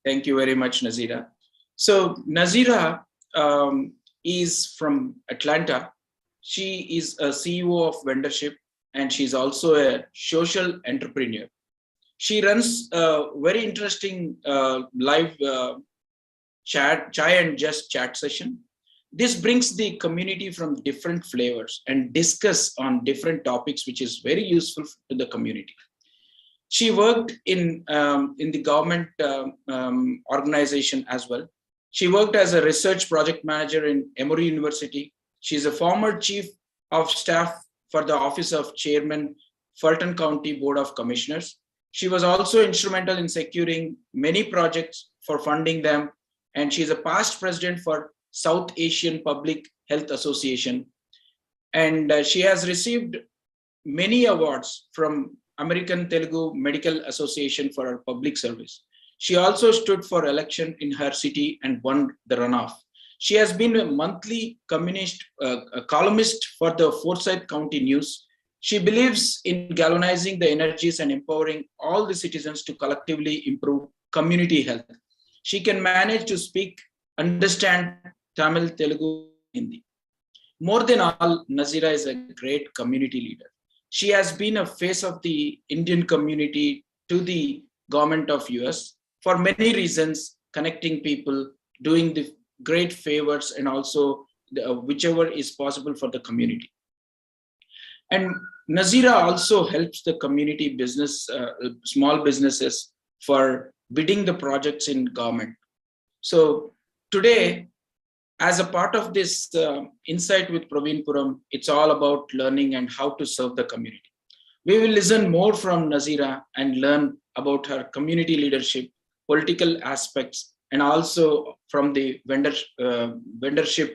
Thank you very much, Nazira. So Nazira is from Atlanta. She is a CEO of Vendorship, and she's also a social entrepreneur. She runs a very interesting live chai and just chat session. This brings the community from different flavors and discuss on different topics, which is very useful to the community. She worked in the government organization as well. She worked as a research project manager in Emory University. She's a former chief of staff for the office of chairman, Fulton County Board of Commissioners. She was also instrumental in securing many projects for funding them. And she's a past president for South Asian Public Health Association. And she has received many awards from American Telugu Medical Association for her public service. She also stood for election in her city and won the runoff. She has been a monthly columnist for the Forsyth County News. She believes in galvanizing the energies and empowering all the citizens to collectively improve community health. She can manage to speak, understand Tamil, Telugu, Hindi. More than all, Nazira is a great community leader. She has been a face of the Indian community to the government of US for many reasons, connecting people, doing the great favors, and also whichever is possible for the community. And Nazira also helps the community business, small businesses for bidding the projects in government. So today, as a part of this Insight with Praveen Puram, it's all about learning and how to serve the community. We will listen more from Nazira and learn about her community leadership, political aspects, and also from the Vendorship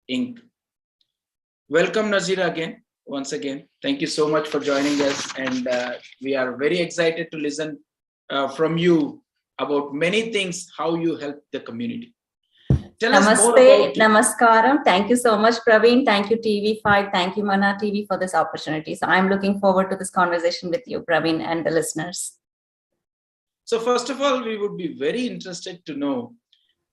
Inc. Welcome, Nazira, again. Once again, thank you so much for joining us. And we are very excited to listen from you about many things, how you help the community. Tell us more about Namaskaram. Thank you so much, Praveen. Thank you, TV5. Thank you, Mana TV, for this opportunity. So I'm looking forward to this conversation with you, Praveen, and the listeners. So first of all, we would be very interested to know,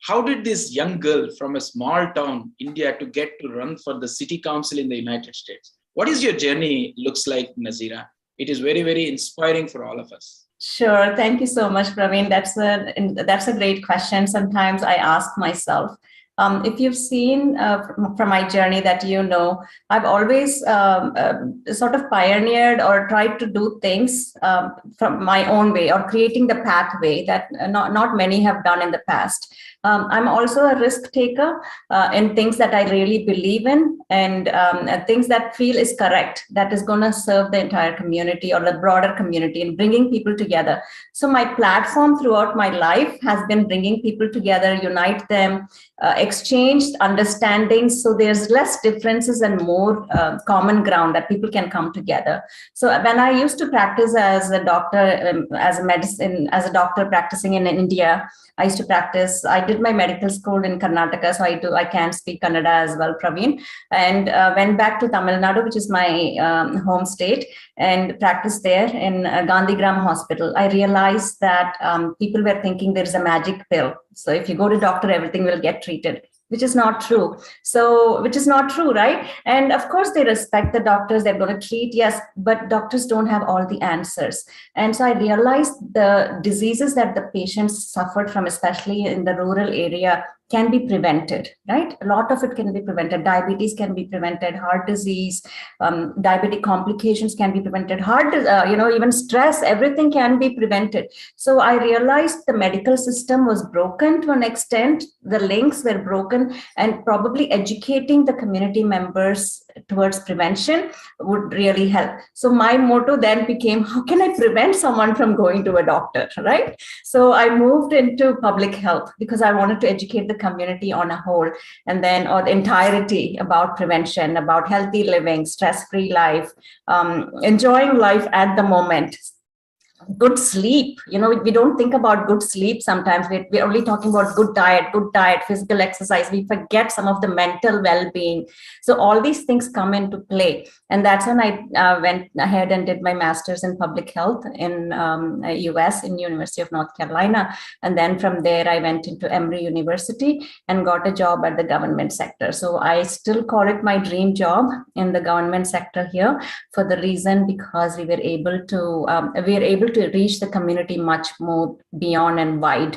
how did this young girl from a small town, India, to get to run for the city council in the United States? What is your journey looks like, Nazira? It is very, very inspiring for all of us. Sure. Thank you so much, Praveen. That's a great question. Sometimes I ask myself, if you've seen from my journey that I've always sort of pioneered or tried to do things from my own way, or creating the pathway that not many have done in the past. I'm also a risk taker in things that I really believe in, and things that feel is correct, that is going to serve the entire community or the broader community, and bringing people together. So my platform throughout my life has been bringing people together, unite them, exchange understandings, so there's less differences and more common ground that people can come together. So when I used to practice as a doctor, as a doctor practicing in India, I used to practice. I did my medical school in Karnataka, so I can speak Kannada as well, Praveen, and went back to Tamil Nadu, which is my home state, and practiced there in Gandhigram Hospital. I realized that people were thinking there is a magic pill. So if you go to doctor, everything will get treated, which is not true. Which is not true, right? And of course, they respect the doctors, they're going to treat, yes, but doctors don't have all the answers. And so I realized the diseases that the patients suffered from, especially in the rural area, can be prevented, right? A lot of it can be prevented. Diabetes can be prevented, heart disease, diabetic complications can be prevented, even stress, everything can be prevented. So I realized the medical system was broken to an extent, the links were broken, and probably educating the community members towards prevention would really help. So my motto then became, how can I prevent someone from going to a doctor, right? So I moved into public health because I wanted to educate the community on a whole, and then or the entirety about prevention, about healthy living, stress-free life, enjoying life at the moment. good sleep. We don't think about good sleep sometimes. We're only talking about good diet, physical exercise. We forget some of the mental well-being. So all these things come into play. And that's when I went ahead and did my master's in public health in US, in University of North Carolina. And then from there, I went into Emory University and got a job at the government sector. So I still call it my dream job in the government sector here, for the reason because we were able to reach the community much more beyond and wide.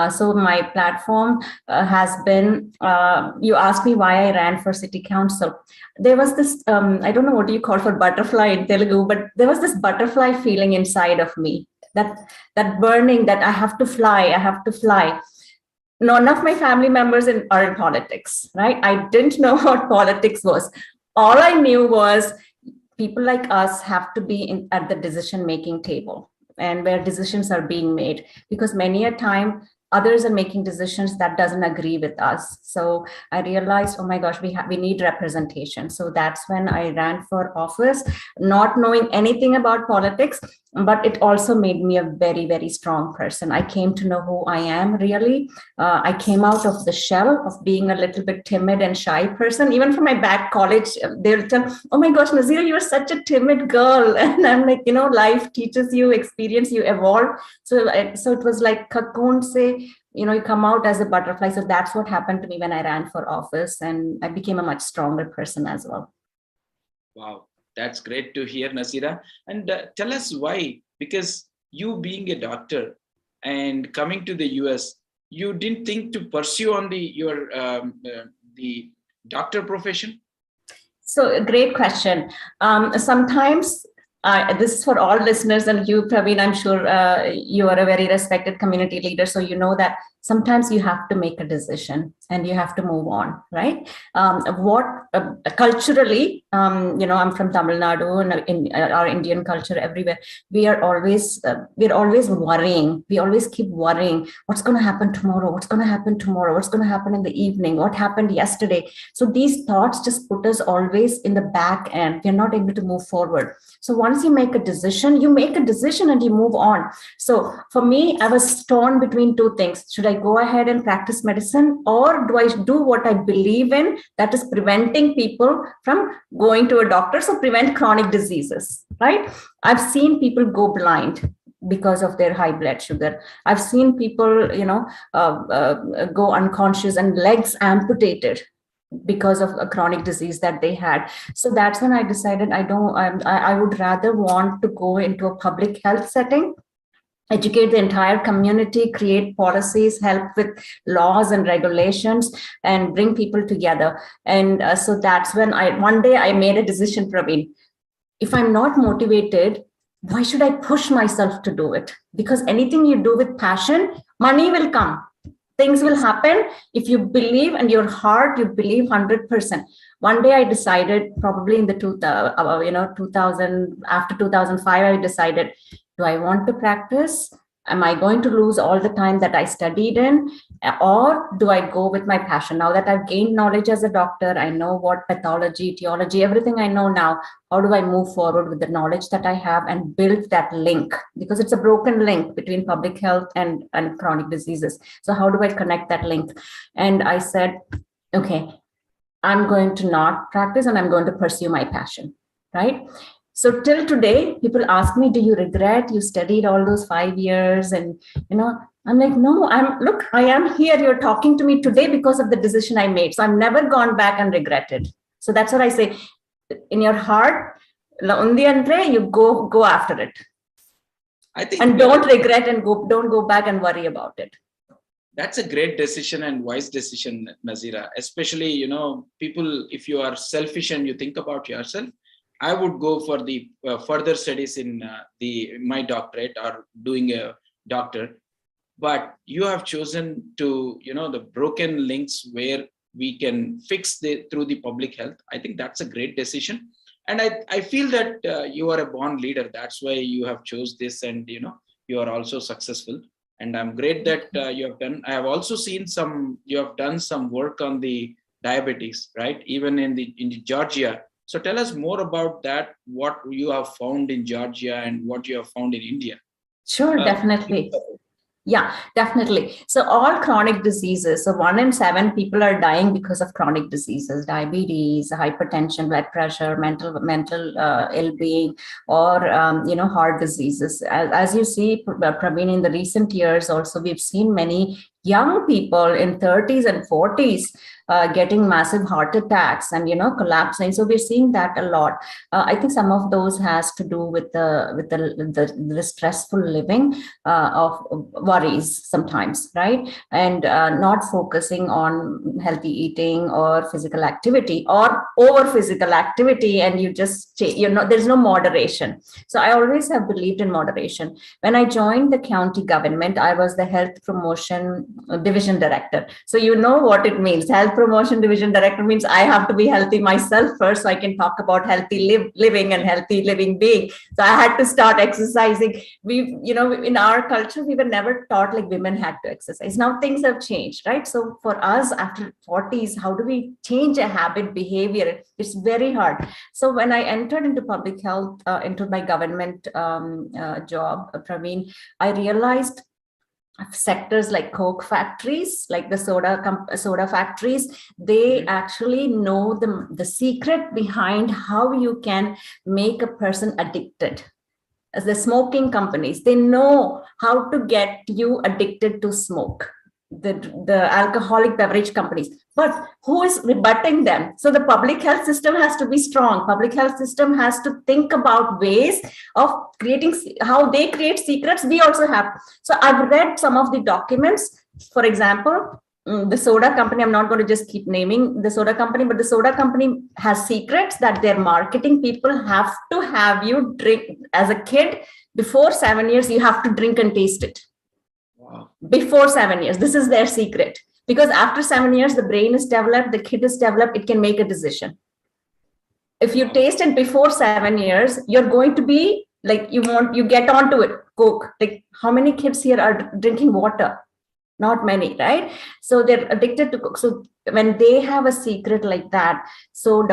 So my platform has been, you asked me why I ran for city council. There was this, I don't know what you call for butterfly in Telugu, but there was this butterfly feeling inside of me, that burning, that I have to fly, I have to fly. None of my family members are in politics, right? I didn't know what politics was. All I knew was people like us have to be at the decision making table, and where decisions are being made, because many a time others are making decisions that doesn't agree with us. So I realized, oh my gosh, we need representation. So that's when I ran for office, not knowing anything about politics, but it also made me a very, very strong person. I came to know who I am really. I came out of the shell of being a little bit timid and shy person. Even from my back college, they'll tell, oh my gosh, Nazira, you're such a timid girl. And I'm like, life teaches you, experience, you evolve. So it was like cocoon say, you come out as a butterfly. So that's what happened to me when I ran for office, and I became a much stronger person as well. Wow, that's great to hear, Nazira. And tell us why, because you being a doctor and coming to the US, you didn't think to pursue on the doctor profession? So, a great question. Sometimes, this is for all listeners, and you, Praveen, I'm sure you are a very respected community leader. So, you know that sometimes you have to make a decision and you have to move on, right? Culturally, I'm from Tamil Nadu, and in our Indian culture, everywhere, we're always worrying. We always keep worrying. What's going to happen tomorrow? What's going to happen tomorrow? What's going to happen in the evening? What happened yesterday? So these thoughts just put us always in the back end. We're not able to move forward. So once you make a decision and you move on. So for me, I was torn between two things. Should I go ahead and practice medicine, or do I do what I believe in, that is preventing people from going to a doctor, so prevent chronic diseases, right? I've seen people go blind because of their high blood sugar. I've seen people, go unconscious and legs amputated because of a chronic disease that they had. So that's when I decided I would rather want to go into a public health setting, educate the entire community, create policies, help with laws and regulations, and bring people together. And so that's when one day I made a decision, Praveen. If I'm not motivated, why should I push myself to do it? Because anything you do with passion, money will come. Things will happen if you believe, and your heart, you believe 100%. One day I decided, probably in the 2000, after 2005, I decided, do I want to practice? Am I going to lose all the time that I studied in? Or do I go with my passion? Now that I've gained knowledge as a doctor, I know what pathology, etiology, everything I know now. How do I move forward with the knowledge that I have and build that link? Because it's a broken link between public health and chronic diseases. So how do I connect that link? And I said, okay, I'm going to not practice and I'm going to pursue my passion, right? So till today, people ask me, do you regret you studied all those 5 years? And, I'm like, no, I am here. You're talking to me today because of the decision I made. So I'm never gone back and regretted. So that's what I say. In your heart, you go after it. I think, and don't regret and don't go back and worry about it. That's a great decision and wise decision, Nazira. Especially, people, if you are selfish and you think about yourself, I would go for the further studies in my doctorate or doing a doctor. But you have chosen to, the broken links where we can fix through the public health. I think that's a great decision. And I feel that you are a born leader. That's why you have chose this, and, you are also successful. And I'm great that you have done. I have also seen you have done some work on the diabetes, right? Even in Georgia. So tell us more about that, what you have found in Georgia and what you have found in India. Sure, definitely. Yeah, definitely. So all chronic diseases. So 1 in 7 people are dying because of chronic diseases, diabetes, hypertension, blood pressure, mental ill-being, or heart diseases. As you see, Praveen, in the recent years, also we've seen many young people in 30s and 40s getting massive heart attacks and collapsing. So we're seeing that a lot. I think some of those has to do with the stressful living of worries sometimes, right? And not focusing on healthy eating or physical activity or over physical activity, and you just there's no moderation. So I always have believed in moderation. When I joined the county government, I was the health promotion division director. So you know what it means. Health promotion division director means I have to be healthy myself first, so I can talk about healthy living and healthy living being. So I had to start exercising. We, in our culture, we were never taught like women had to exercise. Now things have changed, right? So for us after 40s, how do we change a habit behavior? It's very hard. So when I entered into public health, into my government job, Praveen, I realized sectors like coke factories, like the soda factories, they actually know the secret behind how you can make a person addicted. As the smoking companies, they know how to get you addicted to smoke, the alcoholic beverage companies. But who is rebutting them? So the public health system has to be strong. Public health system has to think about ways of creating, how they create secrets. We also have. So I've read some of the documents. For example, the soda company, I'm not going to just keep naming the soda company, but the soda company has secrets that their marketing people have to have you drink. As a kid, before 7 years, you have to drink and taste it. Wow. Before 7 years, this is their secret. Because after 7 years, the brain is developed, the kid is developed, it can make a decision. If you taste it before 7 years, you're going to be like, you get onto it. Coke. Like, how many kids here are drinking water? Not many, right? So they're addicted to coke. So when they have a secret like that, so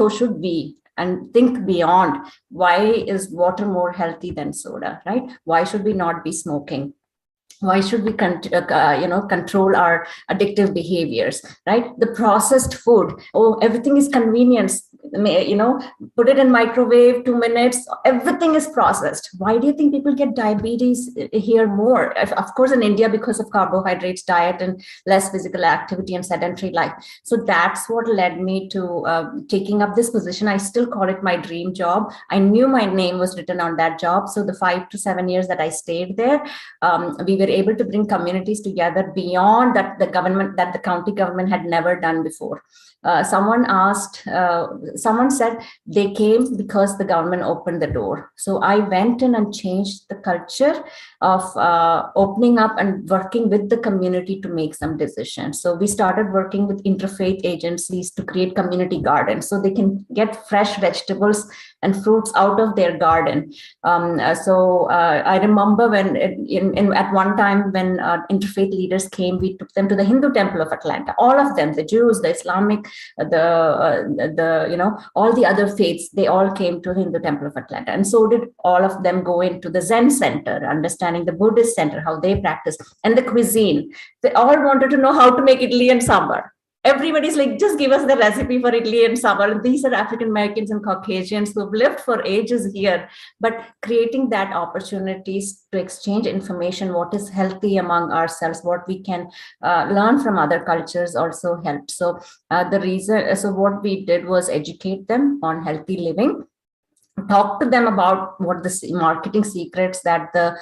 should we. And think beyond. Why is water more healthy than soda, right? Why should we not be smoking? Why should we control our addictive behaviors, right? The processed food, everything is convenience, put it in microwave, 2 minutes, everything is processed. Why do you think people get diabetes here more? Of course, in India, because of carbohydrates diet and less physical activity and sedentary life. So that's what led me to taking up this position. I still call it my dream job. I knew my name was written on that job. So the 5 to 7 years that I stayed there, we were able to bring communities together beyond that the county government had never done before. Someone said they came because the government opened the door. So I went in and changed the culture of opening up and working with the community to make some decisions. So we started working with interfaith agencies to create community gardens so they can get fresh vegetables and fruits out of their garden. I remember when at one time when interfaith leaders came, we took them to the Hindu temple of Atlanta. All of them, the Jews, the Islamic, all the other faiths, they all came to the Hindu temple of Atlanta. And so did all of them go into the Zen center, understanding the Buddhist center, how they practice, and the cuisine. They all wanted to know how to make idli and sambar. Everybody's like, just give us the recipe for idli and sambar. These are African Americans and Caucasians who have lived for ages here, but creating that opportunities to exchange information, what is healthy among ourselves, what we can learn from other cultures also helped. So what we did was educate them on healthy living, talk to them about what the marketing secrets that the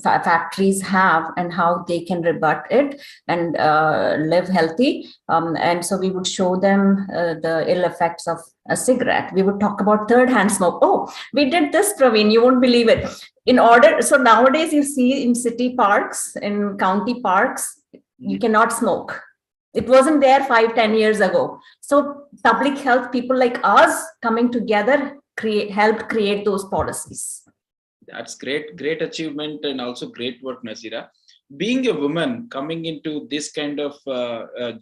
factories have and how they can rebut it and live healthy. And so we would show them the ill effects of a cigarette. We would talk about third-hand smoke. Oh, we did this, Praveen, you won't believe it. So nowadays you see in city parks, in county parks, you cannot smoke. It wasn't there 5-10 years ago. So public health people like us coming together helped create those policies. That's great achievement and also great work, Nazira. Being a woman coming into this kind of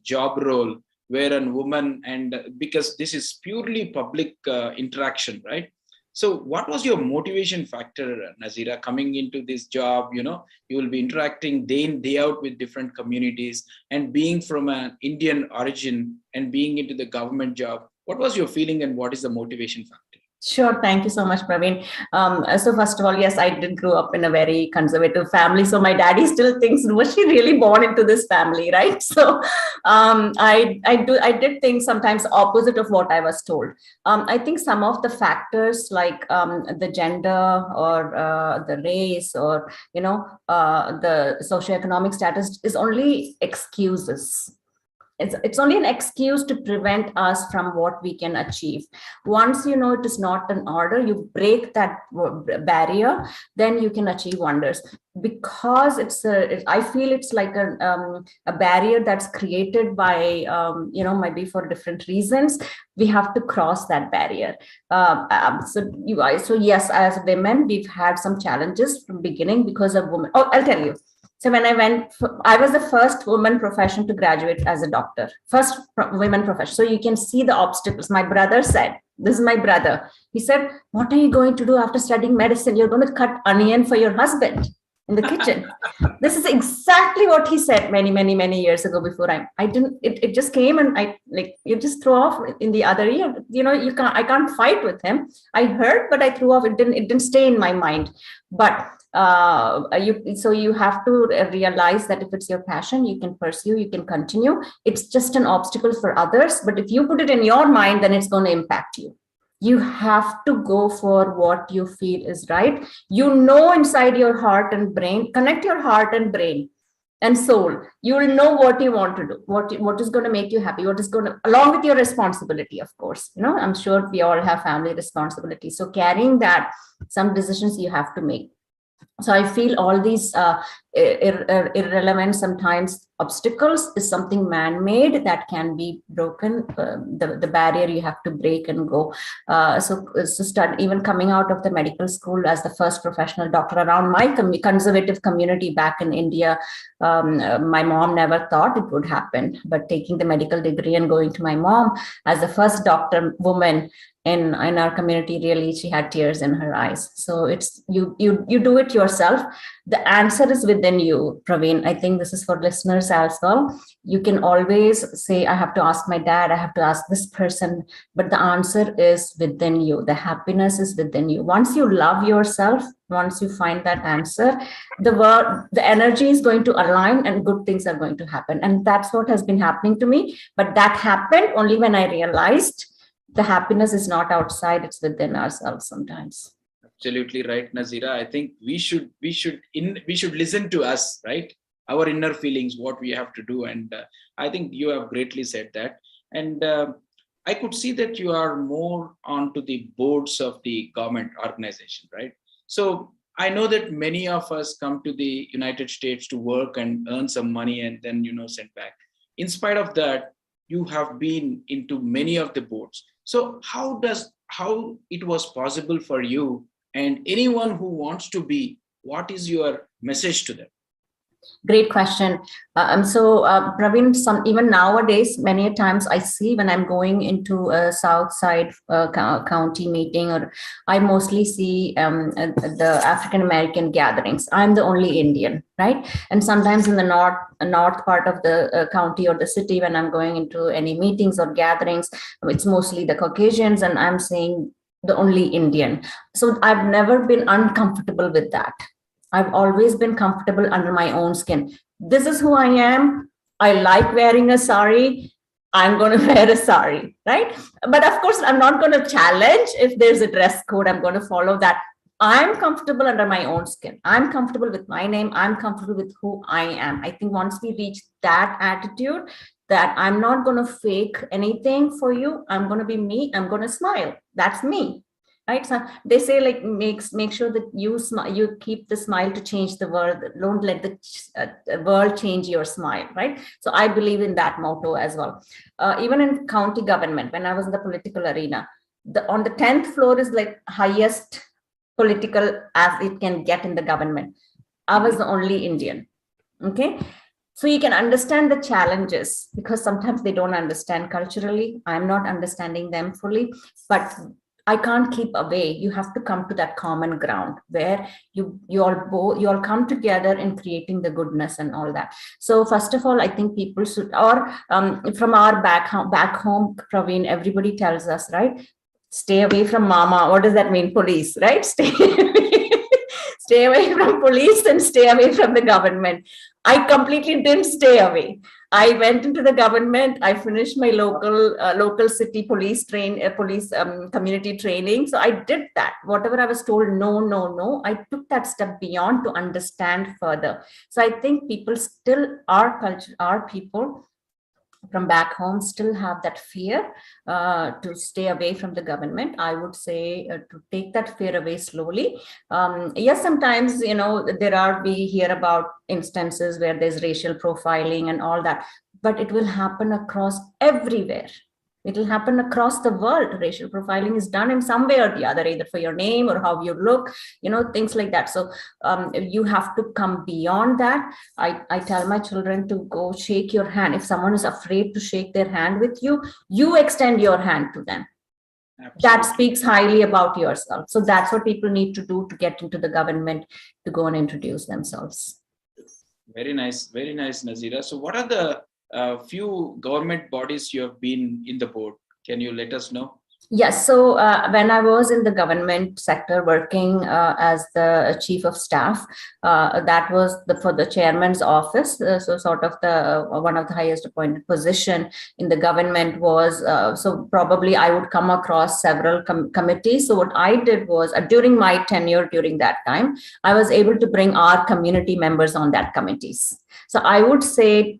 job role where a woman, and because this is purely public interaction, right? So what was your motivation factor, Nazira, coming into this job? You will be interacting day in, day out with different communities, and being from an Indian origin and being into the government job. What was your feeling and what is the motivation factor? Sure. Thank you so much, Praveen. So first of all, yes, I did grow up in a very conservative family. So my daddy still thinks, was she really born into this family, right? So I did think sometimes opposite of what I was told. I think some of the factors like the gender or the race or the socioeconomic status is only excuses. It's only an excuse to prevent us from what we can achieve. Once you know it is not an order, you break that barrier, then you can achieve wonders. Because I feel it's like a barrier that's created by maybe for different reasons. We have to cross that barrier. So yes, as women, we've had some challenges from beginning because of women. Oh, I'll tell you. So when I was the first woman profession to graduate as a doctor, first women profession. So you can see the obstacles. My brother said, this is my brother. He said, what are you going to do after studying medicine? You're going to cut onion for your husband in the kitchen. This is exactly what he said many years ago. Before I didn't, it just came and you just throw off in the other ear. I can't fight with him. I heard, but I threw off. It didn't stay in my mind. But you have to realize that if it's your passion, you can pursue, you can continue. It's just an obstacle for others. But if you put it in your mind, then it's going to impact you. You have to go for what you feel is right. Inside your heart and brain, connect your heart and brain and soul. You will know what you want to do, what is going to make you happy, what is going to, along with your responsibility, of course. I'm sure we all have family responsibility. So carrying that, some decisions you have to make. So I feel all these irrelevant sometimes obstacles is something man-made that can be broken. The barrier you have to break and go. So start even coming out of the medical school as the first professional doctor around my conservative community back in India. My mom never thought it would happen, but taking the medical degree and going to my mom as the first doctor woman in our community, really, she had tears in her eyes. So it's you do it yourself. The answer is within you, Praveen. I think this is for listeners as well. You can always say, I have to ask my dad, I have to ask this person, but the answer is within you. The happiness is within you. Once you love yourself, once you find that answer, the energy is going to align and good things are going to happen. And that's what has been happening to me. But that happened only when I realized the happiness is not outside, it's within ourselves sometimes. Absolutely right, Nazira. I think we should listen to us, right? Our inner feelings, what we have to do. And I think you have greatly said that. And I could see that you are more onto the boards of the government organization, right? So I know that many of us come to the United States to work and earn some money and then, send back. In spite of that, you have been into many of the boards. So how it was possible for you and anyone who wants to be, what is your message to them? Great question. Praveen, even nowadays, many times I see when I'm going into a South Side county meeting, or I mostly see the African American gatherings. I'm the only Indian, right? And sometimes in the north part of the county or the city, when I'm going into any meetings or gatherings, it's mostly the Caucasians, and I'm seeing the only Indian. So I've never been uncomfortable with that. I've always been comfortable under my own skin. This is who I am. I like wearing a sari. I'm going to wear a sari, right? But of course, I'm not going to challenge if there's a dress code. I'm going to follow that. I'm comfortable under my own skin. I'm comfortable with my name. I'm comfortable with who I am. I think once we reach that attitude, that I'm not going to fake anything for you. I'm going to be me. I'm going to smile. That's me. Right? So they say, like, make sure that you keep the smile to change the world. Don't let the world change your smile, right? So I believe in that motto as well. Even in county government, when I was in the political arena, on the 10th floor is like highest political as it can get in the government. I was the only Indian. Okay. So you can understand the challenges, because sometimes they don't understand culturally. I'm not understanding them fully, but I can't keep away. You have to come to that common ground where you all come together in creating the goodness and all that. So first of all, I think people should, or from our back home, Praveen, everybody tells us, right? Stay away from mama. What does that mean? Police, right? Stay away from police and stay away from the government. I completely didn't stay away. I went into the government. I finished my local city police community training. So I did that. Whatever I was told, no, no, no. I took that step beyond to understand further. So I think people still, our culture, our people from back home still have that fear to stay away from the government. I would say to take that fear away slowly. Yes, sometimes, we hear about instances where there's racial profiling and all that, but it will happen across everywhere. It will happen across the world. Racial profiling is done in some way or the other, either for your name or how you look, things like that. So you have to come beyond that. I tell my children to go shake your hand. If someone is afraid to shake their hand with you, you extend your hand to them. Absolutely. That speaks highly about yourself. So that's what people need to do to get into the government, to go and introduce themselves. Very nice, Nazira. So what are the few government bodies you have been in the board? Can you let us know? Yes. So when I was in the government sector working as the chief of staff, that was for the chairman's office. So sort of the one of the highest appointed position in the government was, so probably I would come across several committees. So what I did was during my tenure during that time, I was able to bring our community members on that committees. So I would say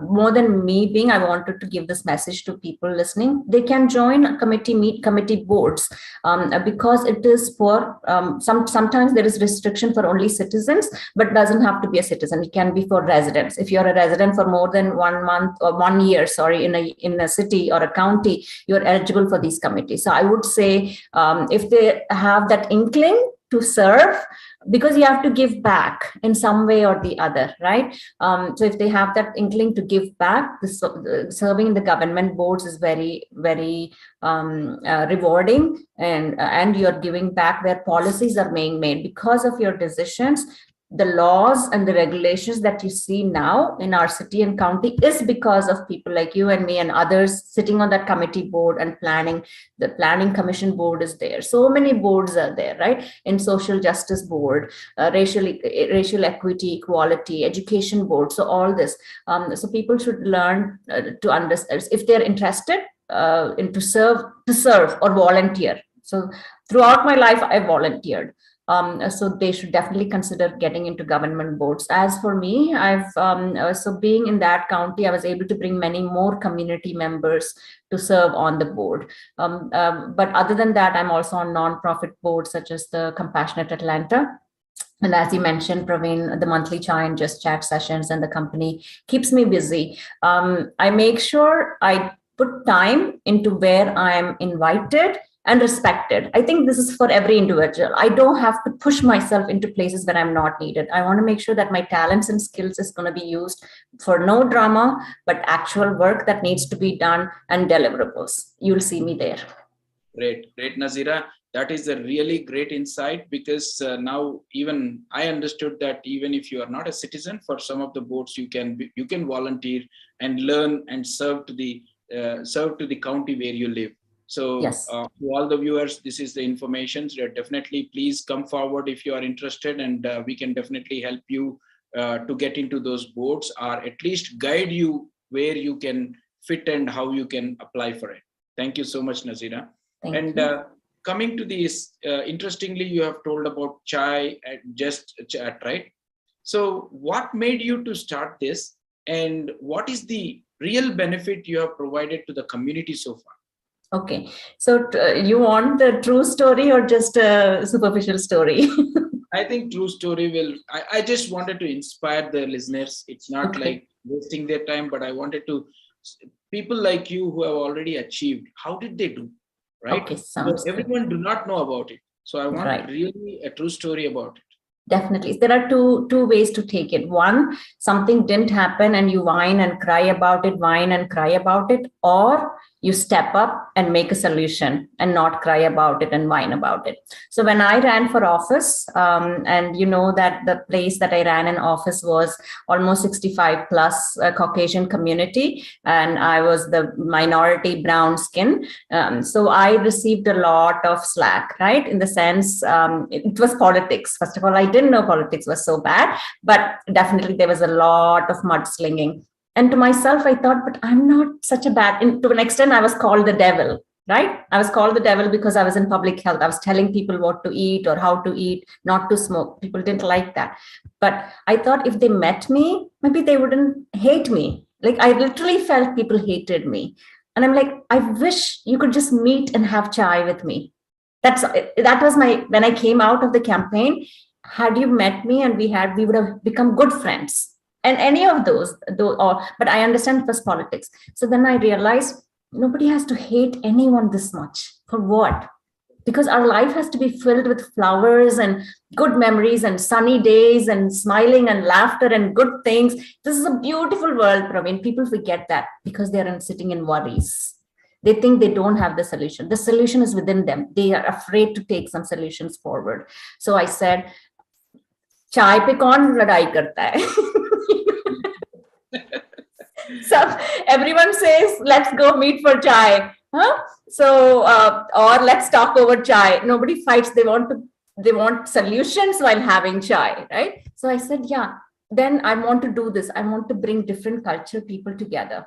more than me being, I wanted to give this message to people listening. They can join a committee boards because it is for sometimes there is restriction for only citizens, but doesn't have to be a citizen. It can be for residents. If you're a resident for more than 1 month or 1 year, in a city or a county, you're eligible for these committees. So I would say if they have that inkling to serve, because you have to give back in some way or the other, right? So if they have that inkling to give back, serving in the government boards is very, very rewarding, and you're giving back where policies are being made because of your decisions. The laws and the regulations that you see now in our city and county is because of people like you and me and others sitting on that committee board and planning. The planning commission board is there. So many boards are there, right? In social justice board, racial equity, equality, education board. So all this. So people should learn to understand if they're interested to serve or volunteer. So throughout my life, I volunteered. So they should definitely consider getting into government boards. As for me, so being in that county, I was able to bring many more community members to serve on the board. But other than that, I'm also on non-profit boards such as the Compassionate Atlanta. And as you mentioned, Praveen, the monthly chai and just chat sessions and the company keeps me busy. I make sure I put time into where I am invited and respected. I think this is for every individual. I don't have to push myself into places where I'm not needed. I want to make sure that my talents and skills is going to be used for no drama, but actual work that needs to be done and deliverables. You'll see me there. Great, Nazira. That is a really great insight, because now even I understood that even if you are not a citizen, for some of the boards you can volunteer and learn and serve to the county where you live. So yes. To all the viewers, this is the information. So definitely please come forward if you are interested, and we can definitely help you to get into those boards, or at least guide you where you can fit and how you can apply for it. Thank you so much, Nazira. Thank you. Coming to this, interestingly, you have told about chai and just chat, right? So what made you to start this, and what is the real benefit you have provided to the community so far? Okay, so you want the true story or just a superficial story? I think true story will, I just wanted to inspire the listeners. It's not like wasting their time, but I wanted to, people like you who have already achieved, how did they do, right? Okay, so everyone do not know about it. So I want really a true story about it. Definitely. There are two ways to take it. One, something didn't happen and you whine and cry about it, or You step up and make a solution and not cry about it and whine about it. So when I ran for office, and you know that the place that I ran in office was almost 65 plus Caucasian community, and I was the minority brown skin. So I received a lot of slack, right? In the sense, it was politics. First of all, I didn't know politics was so bad, but definitely there was a lot of mudslinging. And to myself, I thought, but I'm not such a bad, and to an extent, I was called the devil, right? I was called the devil because I was in public health. I was telling people what to eat or how to eat, not to smoke. People didn't like that. But I thought if they met me, maybe they wouldn't hate me. Like I literally felt people hated me. And I'm like, I wish you could just meet and have chai with me. That was my, when I came out of the campaign, had you met me and we would have become good friends. And any of those, but I understand it was politics. So then I realized nobody has to hate anyone this much. For what? Because our life has to be filled with flowers and good memories and sunny days and smiling and laughter and good things. This is a beautiful world, Praveen. People forget that because they're sitting in worries. They think they don't have the solution. The solution is within them. They are afraid to take some solutions forward. So I said, chai pe kaun ladai karta hai? So everyone says, let's go meet for chai. Huh? So, or let's talk over chai. Nobody fights. They want solutions while having chai, right? So I said, yeah, then I want to do this. I want to bring different culture people together.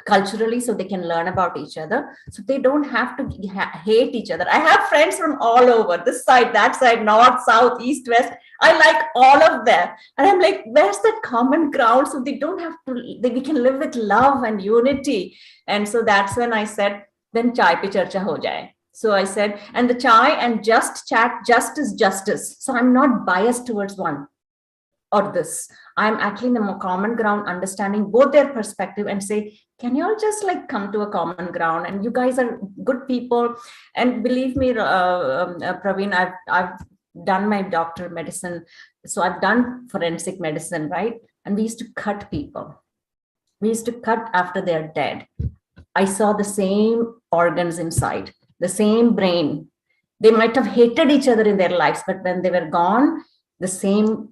Culturally, so they can learn about each other, so they don't have to hate each other. I have friends from all over, this side, that side, north, south, east, west. I like all of them, and I'm like, where's that common ground, so they don't have to, we can live with love and unity. And so that's when I said, then chai pe charcha ho jaye. So I said, and the chai and just chat, just is justice. So I'm not biased towards one or this. I'm actually in the more common ground, understanding both their perspective and say, can you all just like come to a common ground? And you guys are good people. And believe me, Praveen, I've done my doctor of medicine. So I've done forensic medicine, right? And we used to cut people. We used to cut after they're dead. I saw the same organs inside, the same brain. They might have hated each other in their lives, but when they were gone, the same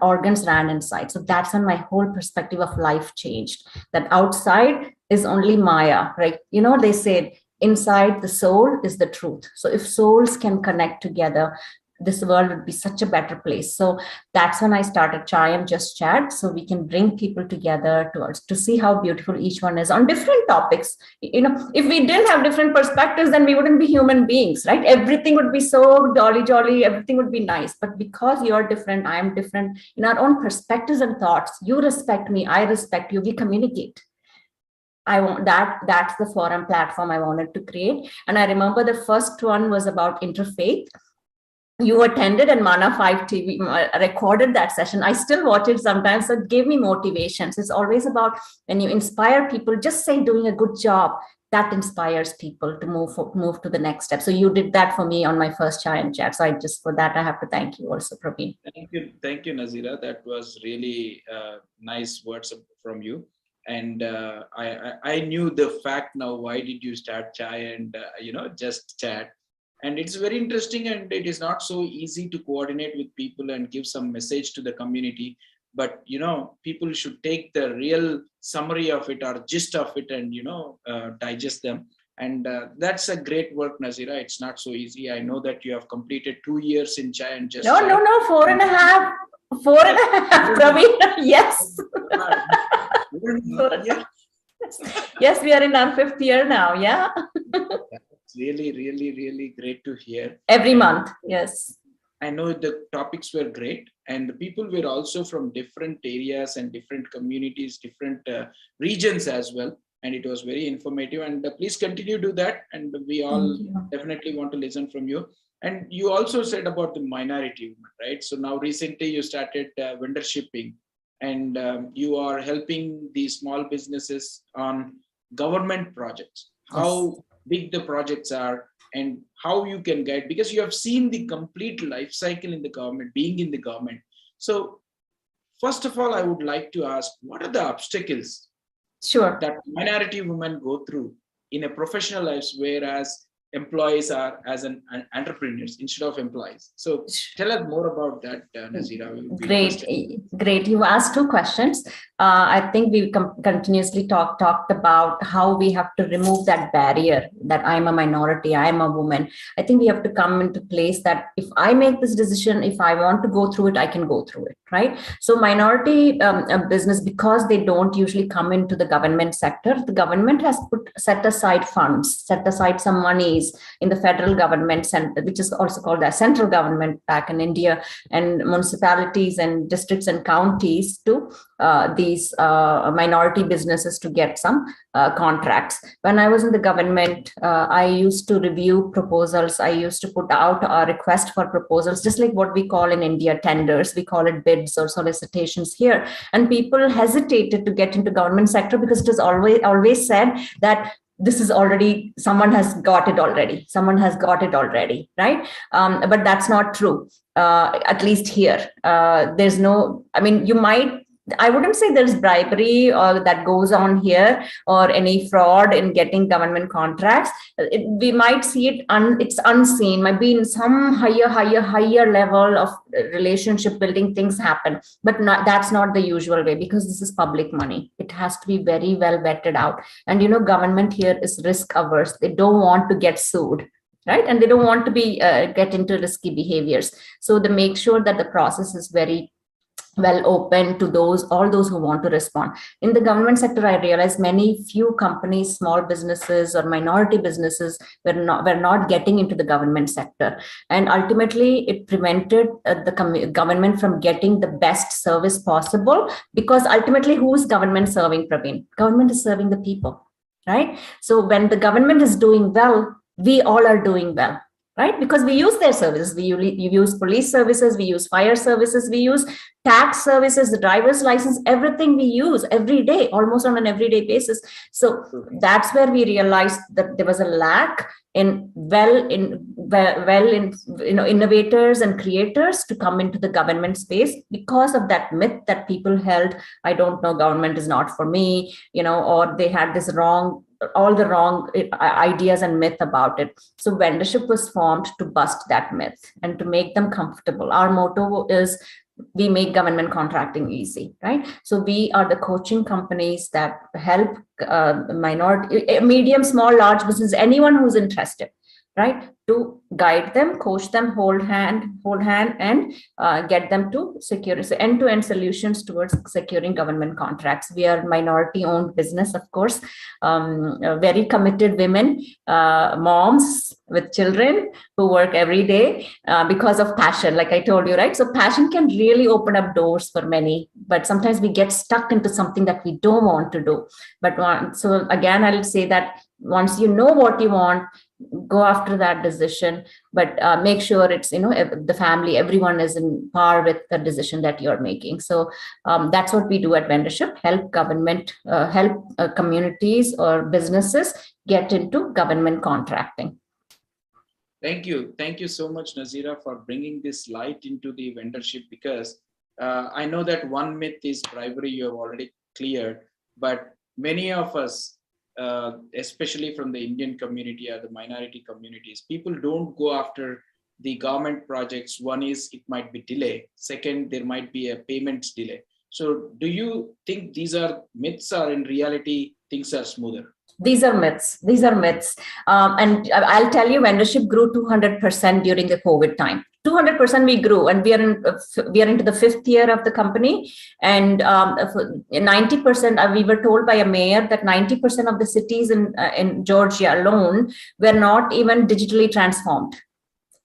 organs ran inside. So that's when my whole perspective of life changed. That outside is only Maya, right? You know, they said inside the soul is the truth. So if souls can connect together, this world would be such a better place. So that's when I started Chai and Just Chat, so we can bring people together to see how beautiful each one is on different topics. You know, if we didn't have different perspectives, then we wouldn't be human beings, right? Everything would be so jolly, everything would be nice. But because you're different, I am different in our own perspectives and thoughts. You respect me, I respect you, we communicate. I want that's the forum platform I wanted to create. And I remember the first one was about interfaith. You attended, and Mana 5 TV recorded that session. I still watch it sometimes, so it gave me motivation. So it's always about when you inspire people, just say doing a good job, that inspires people to move to the next step. So you did that for me on my first Chai and Chat. So for that, I have to thank you also, Praveen. Thank you, Nazira. That was really nice words from you. And I knew the fact now. Why did you start Chai and Just Chat? And it's very interesting, and it is not so easy to coordinate with people and give some message to the community. But, people should take the real summary of it or gist of it and, digest them. And that's a great work, Nazira. It's not so easy. I know that you have completed 2 years in Chai and Just Chat. No, 4.5. 4.5, Praveen. Yes. Yeah. Yes, we are in our 5th year now. Yeah. Really, really, really great to hear. Every month, yes. I know the topics were great, and the people were also from different areas and different communities, different regions as well. And it was very informative. And please continue to do that. And we all definitely want to listen from you. And you also said about the minority movement, right? So now recently you started vendor shipping, and you are helping these small businesses on government projects. How big the projects are and how you can guide, because you have seen the complete life cycle in the government, being in the government. So first of all, I would like to ask, what are the obstacles Sure. that minority women go through in a professional lives, whereas employees are as an entrepreneurs instead of employees. So tell us more about that, Nazira. We would be Great, interested. great. You asked two questions. I think we continuously talked about how we have to remove that barrier that I'm a minority, I'm a woman. I think we have to come into place that if I make this decision, if I want to go through it, I can go through it, right? So minority business, because they don't usually come into the government sector, the government has set aside funds, set aside some monies in the federal government, which is also called the central government back in India, and municipalities and districts and counties to these minority businesses to get some contracts. When I was in the government, I used to review proposals. I used to put out a request for proposals, just like what we call in India tenders. We call it bids or solicitations here. And people hesitated to get into government sector because it was always said that this is already, someone has got it already, right? But that's not true. At least here, there's no, I mean, I wouldn't say there's bribery or that goes on here or any fraud in getting government contracts. We might see it, it's unseen, might be in some higher level of relationship building things happen, but that's not the usual way, because this is public money. It has to be very well vetted out. And government here is risk averse. They don't want to get sued, right? And they don't want to be get into risky behaviors. So they make sure that the process is very well open to all those who want to respond. In the government sector, I realized few companies, small businesses or minority businesses were not getting into the government sector. And ultimately, it prevented the government from getting the best service possible, because ultimately, who is government serving, Praveen? Government is serving the people, right? So when the government is doing well, we all are doing well, right? Because we use their services. We use police services, we use fire services, we use tax services, the driver's license, everything we use every day, almost on an everyday basis. So that's where we realized that there was a lack in innovators and creators to come into the government space, because of that myth that people held. I don't know, government is not for me, or they had this all the wrong ideas and myth about it. So vendorship was formed to bust that myth and to make them comfortable. Our motto is, we make government contracting easy, right? So we are the coaching companies that help minority, medium, small, large business, anyone who's interested, right, to guide them, coach them, hold hand, and get them to secure end-to-end solutions towards securing government contracts. We are minority-owned business, of course, very committed women, moms with children who work every day because of passion, like I told you, right? So passion can really open up doors for many, but sometimes we get stuck into something that we don't want to do. So again, I'll say that once you know what you want, go after that decision, but make sure it's, the family, everyone is in par with the decision that you're making. So that's what we do at Vendorship, help communities or businesses get into government contracting. Thank you so much, Nazira, for bringing this light into the vendorship, because I know that one myth is bribery, you have already cleared, but many of us, especially from the Indian community or the minority communities, people don't go after the government projects. One is, it might be delay. Second, there might be a payments delay. So do you think these are myths, or in reality, things are smoother? These are myths. And I'll tell you, vendorship grew 200% during the COVID time. 200% we grew, and we are into the 5th year of the company. And 90%, we were told by a mayor that 90% of the cities in Georgia alone were not even digitally transformed.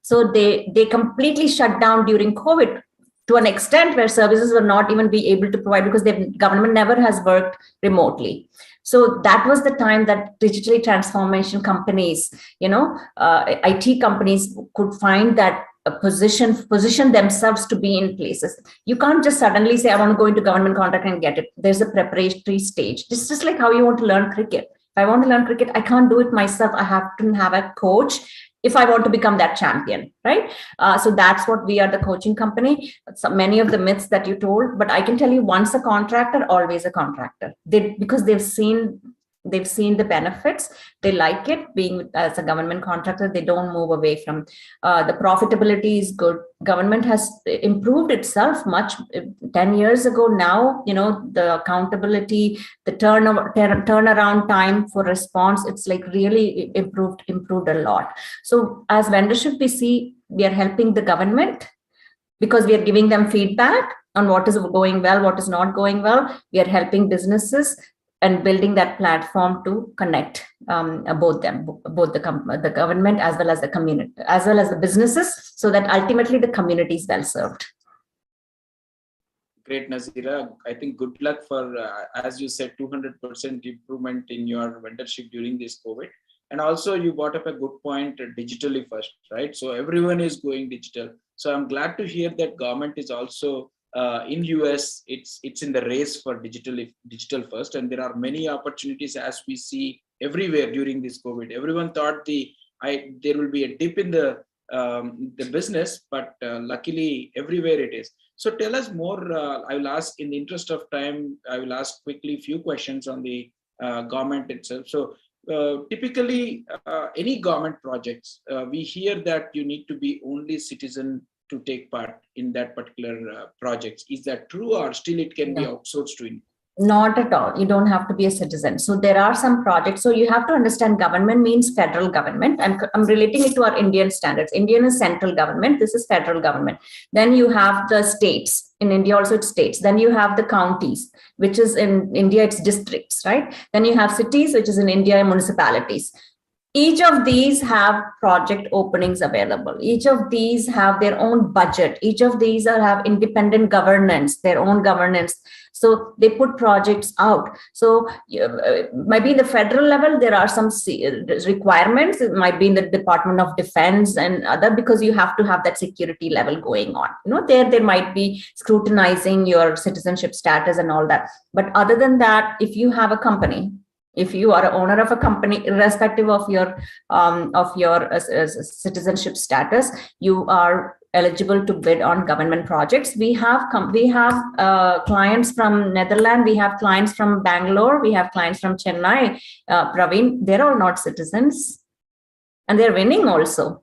So they completely shut down during COVID, to an extent where services were not even be able to provide, because the government never has worked remotely. So that was the time that digitally transformation companies, IT companies could find that position themselves to be in places. You can't just suddenly say, I want to go into government contract and get it. There's a preparatory stage. This is just like how you want to learn cricket. If I want to learn cricket, I can't do it myself. I have to have a coach if I want to become that champion, right? So that's what we are, the coaching company. So many of the myths that you told, but I can tell you, once a contractor, always a contractor. Because they've seen the benefits, they like it. Being as a government contractor, they don't move away from. The profitability is good. Government has improved itself much. 10 years ago now, the accountability, the turnaround time for response, it's like really improved a lot. So as vendorship, we see we are helping the government because we are giving them feedback on what is going well, what is not going well. We are helping businesses and building that platform to connect both the government as well as the community, as well as the businesses, so that ultimately the community is well served. Great, Nazira. I think good luck for, as you said, 200% improvement in your vendorship during this COVID. And also you brought up a good point, digitally first, right? So everyone is going digital. So I'm glad to hear that government is also in US, it's in the race for digital first, and there are many opportunities as we see everywhere during this COVID. Everyone thought there will be a dip in the business, but luckily everywhere it is. So tell us more. I will ask, in the interest of time, I will ask quickly few questions on the government itself. So typically, any government projects, we hear that you need to be only citizen to take part in that particular projects. Is that true, or still it can be outsourced to? Not at all. You don't have to be a citizen. So there are some projects. So you have to understand, government means federal government. I'm relating it to our Indian standards. Indian is central government. This is federal government. Then you have the states. In India also it's states. Then you have the counties, which is in India, it's districts, right? Then you have cities, which is in India, municipalities. Each of these have project openings available. Each of these have their own budget. Each of these have independent governance, their own governance. So they put projects out. So maybe in the federal level, there are some requirements. It might be in the Department of Defense and other, because you have to have that security level going on. There might be scrutinizing your citizenship status and all that. But other than that, if you have a company, if you are an owner of a company, irrespective of your citizenship status, you are eligible to bid on government projects. We have clients from Netherlands, we have clients from Bangalore, we have clients from Chennai. Praveen, they're all not citizens, and they're winning also,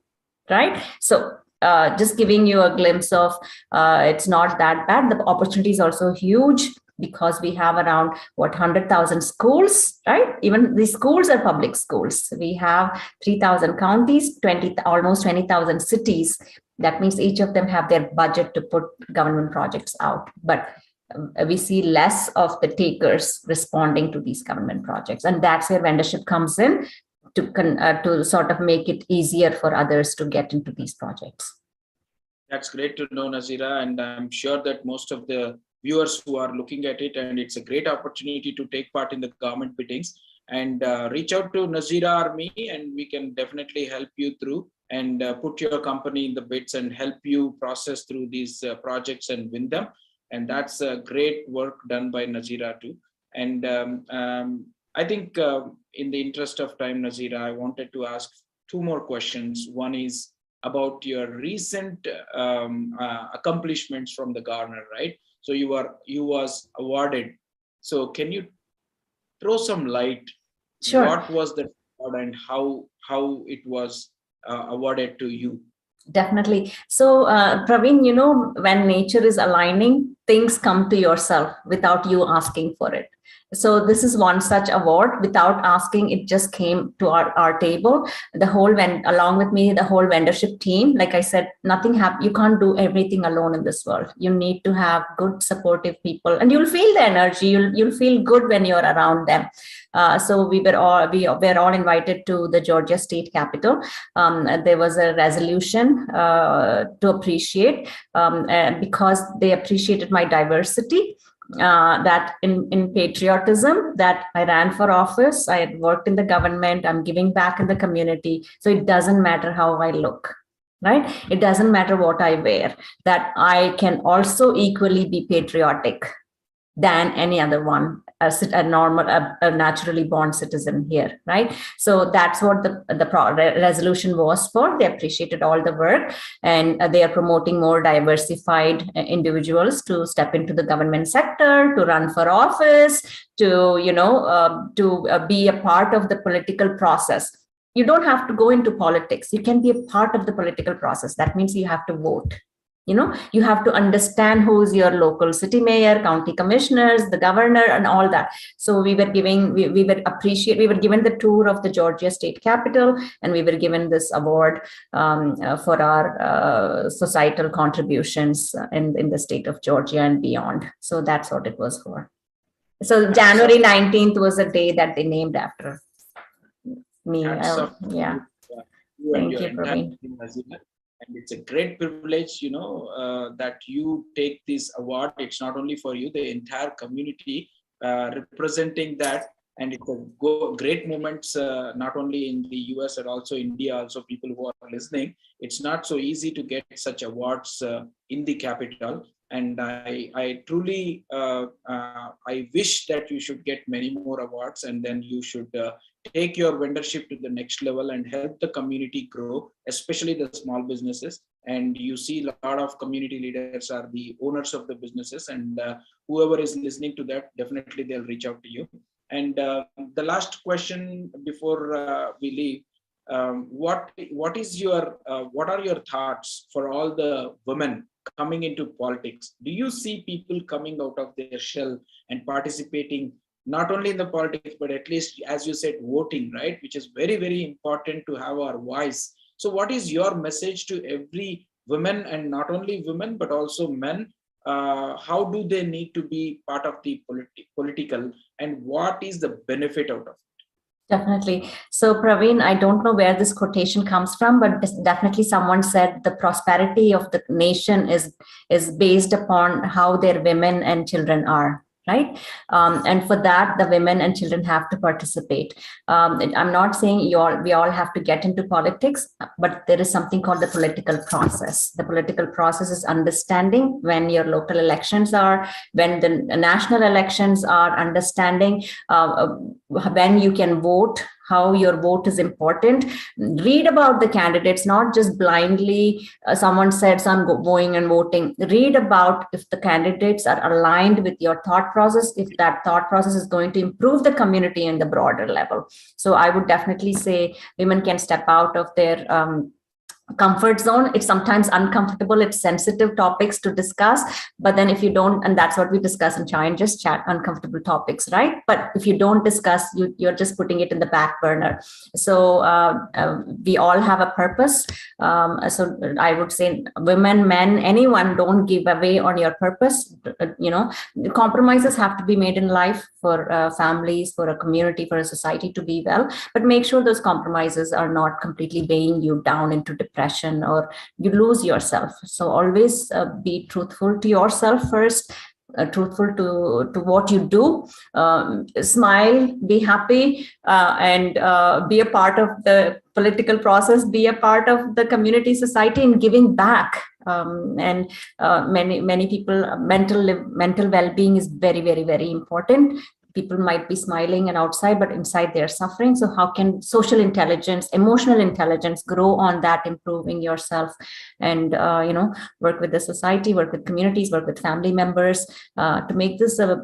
right? So just giving you a glimpse of it's not that bad. The opportunity is also huge, because we have around 100,000 schools, right? Even these schools are public schools. We have 3,000 counties, almost 20,000 cities. That means each of them have their budget to put government projects out. But we see less of the takers responding to these government projects. And that's where vendorship comes in to sort of make it easier for others to get into these projects. That's great to know, Nazira. And I'm sure that most of the viewers who are looking at it, and it's a great opportunity to take part in the government biddings, and reach out to Nazira or me, and we can definitely help you through and put your company in the bids and help you process through these projects and win them. And that's great work done by Nazira too. And I think in the interest of time, Nazira, I wanted to ask two more questions. One is about your recent accomplishments from the governor, right? So you was awarded. So can you throw some light? Sure. What was the award and how it was awarded to you? Definitely. So Praveen, when nature is aligning, things come to yourself without you asking for it. So this is one such award. Without asking, it just came to our table. Along with me, the whole vendorship team. Like I said, nothing happens. You can't do everything alone in this world. You need to have good, supportive people, and you'll feel the energy. You'll feel good when you're around them. So we were all invited to the Georgia State Capitol. There was a resolution to appreciate because they appreciated my diversity. That in patriotism, that I ran for office, I had worked in the government, I'm giving back in the community. So it doesn't matter how I look, right? It doesn't matter what I wear, that I can also equally be patriotic. than any other one, a normal, a naturally born citizen here, right? So that's what the resolution was for. They appreciated all the work, and they are promoting more diversified individuals to step into the government sector, to run for office, to be a part of the political process. You don't have to go into politics. You can be a part of the political process. That means you have to vote. You have to understand who's your local city mayor, county commissioners, the governor, and all that. So we were given the tour of the Georgia state capitol, and we were given this award for our societal contributions in the state of Georgia and beyond. So that's what it was for. So January 19th was a day that they named after me. Yeah. Thank you, Praveen. And it's a great privilege, that you take this award. It's not only for you, the entire community representing that. And it's a great moments, not only in the US and also India, also people who are listening. It's not so easy to get such awards in the capital. And I truly, I wish that you should get many more awards, and then you should take your vendorship to the next level and help the community grow, especially the small businesses. And you see a lot of community leaders are the owners of the businesses, and whoever is listening to that, definitely they'll reach out to you. And the last question before we leave, what are your thoughts for all the women coming into politics? Do you see people coming out of their shell and participating not only in the politics, but at least, as you said, voting, right? Which is very, very important to have our voice. So what is your message to every woman, and not only women, but also men? How do they need to be part of the political, and what is the benefit out of it? Definitely. So Praveen, I don't know where this quotation comes from, but definitely someone said the prosperity of the nation is based upon how their women and children are. Right. And for that, the women and children have to participate. I'm not saying we all have to get into politics, but there is something called the political process. The political process is understanding when your local elections are, when the national elections are, understanding when you can vote, how your vote is important. Read about the candidates, not just blindly someone said, so I'm going and voting. Read about if the candidates are aligned with your thought process, if that thought process is going to improve the community in the broader level. So I would definitely say women can step out of their comfort zone. It's sometimes uncomfortable, it's sensitive topics to discuss, but then if you don't, and that's what we discuss in Chai and Just Chat, uncomfortable topics, right? But if you don't discuss, you're just putting it in the back burner. So we all have a purpose. So I would say women, men, anyone, don't give away on your purpose. Compromises have to be made in life for families, for a community, for a society to be well, but make sure those compromises are not completely weighing you down into depression or you lose yourself. So always be truthful to yourself first, truthful to what you do, smile, be happy, and be a part of the political process, be a part of the community, society, and giving back. And many people, mental well-being is very, very, very important. People might be smiling and outside, but inside they're suffering. So how can social intelligence, emotional intelligence grow on that, improving yourself, and work with the society, work with communities, work with family members to make this a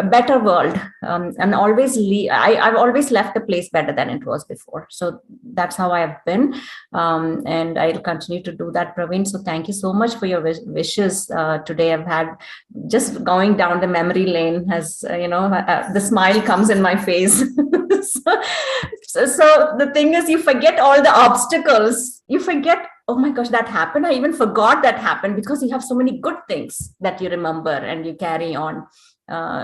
better world. And always I've always left the place better than it was before. So that's how I have been, and I'll continue to do that, Praveen. So thank you so much for your wishes today. I've had, just going down the memory lane has the smile comes in my face. so the thing is, you forget all the obstacles. You forget, oh my gosh, that happened. I even forgot that happened, because you have so many good things that you remember and you carry on.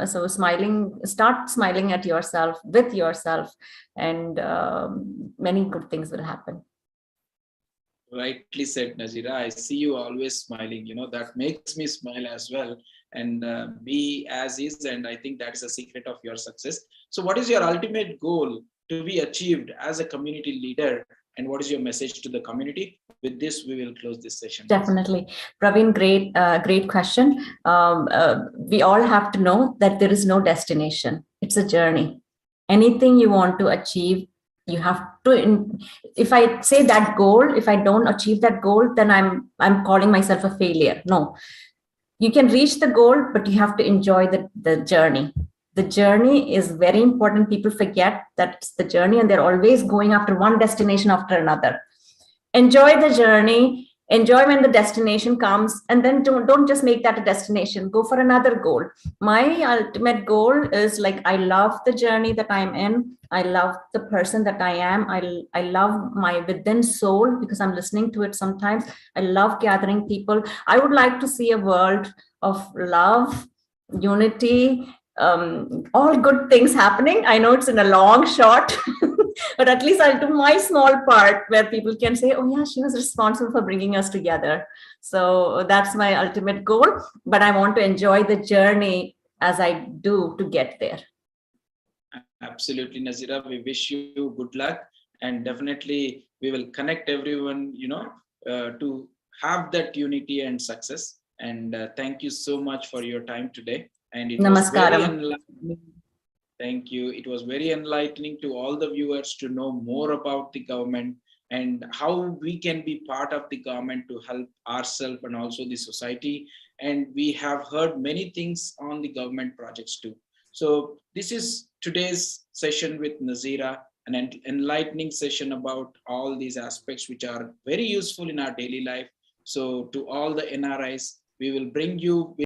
So start smiling at yourself, with yourself, and many good things will happen. Rightly said, Nazira. I see you always smiling. That makes me smile as well. And be as is. And I think that is a secret of your success. So what is your ultimate goal to be achieved as a community leader? And what is your message to the community? with this, we will close this session. Definitely. Praveen, great question. We all have to know that there is no destination. It's a journey. Anything you want to achieve, you have to, if I say that goal, if I don't achieve that goal, then I'm calling myself a failure. No, you can reach the goal, but you have to enjoy the journey. The journey is very important. People forget that it's the journey and they're always going after one destination after another. Enjoy the journey, enjoy when the destination comes, and then don't just make that a destination. Go for another goal. My ultimate goal is like, I love the journey that I'm in. I love the person that I am. I love my within soul because I'm listening to it sometimes. I love gathering people. I would like to see a world of love, unity, all good things happening. I know it's in a long shot, but at least I'll do my small part where people can say, oh yeah, she was responsible for bringing us together. So that's my ultimate goal, but I want to enjoy the journey as I do to get there. Absolutely, Nazira. We wish you good luck, and definitely we will connect everyone, to have that unity and success. And thank you so much for your time today. And it was very enlightening. Thank you. It was very enlightening to all the viewers to know more about the government and how we can be part of the government to help ourselves and also the society. And we have heard many things on the government projects too. So this is today's session with Nazira, an enlightening session about all these aspects which are very useful in our daily life. So to all the NRIs, we will bring you